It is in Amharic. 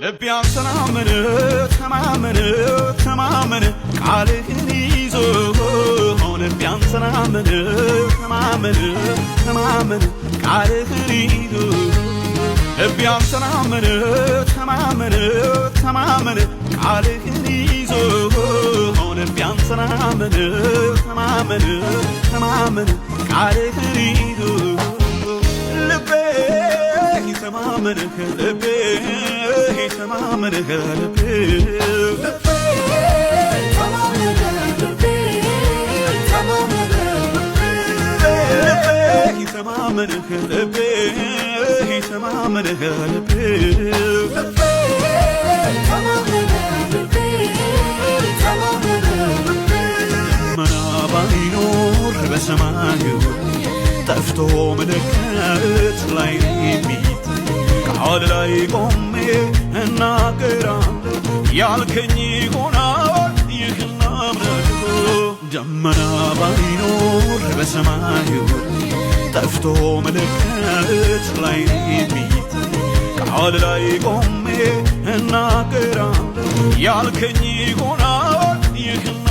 ልቤን ተማመነ ተማመነ ቃልህን ይዞ ልቤን ተማመነ ተማመነ ቃልህን ይዞ ልቤን ተማመነ ተማመነ ቃልህን ይዞ ልቤን ተማመነ ተማመነ ቃልህን ይዞ ልቤ ተማመነ ልቤ ተማመነ ልቤ ተማመነ ልቤ ተማመነ ልቤ መና ባይኖር በሰማዩ ጠፍቶ ምልክት ላይ የሚታይ ቃል ላይ ቆሜ እናገራለሁ ያልከኝ ይሆናል ይህን አምናለሁ። ደመና ባይኖር በሰማዩ ጠፍቶ ምልክት ላይ የሚታይ ቃል ላይ ቆሜ እናገራለሁ ያልከኝ ይሆናል ይህን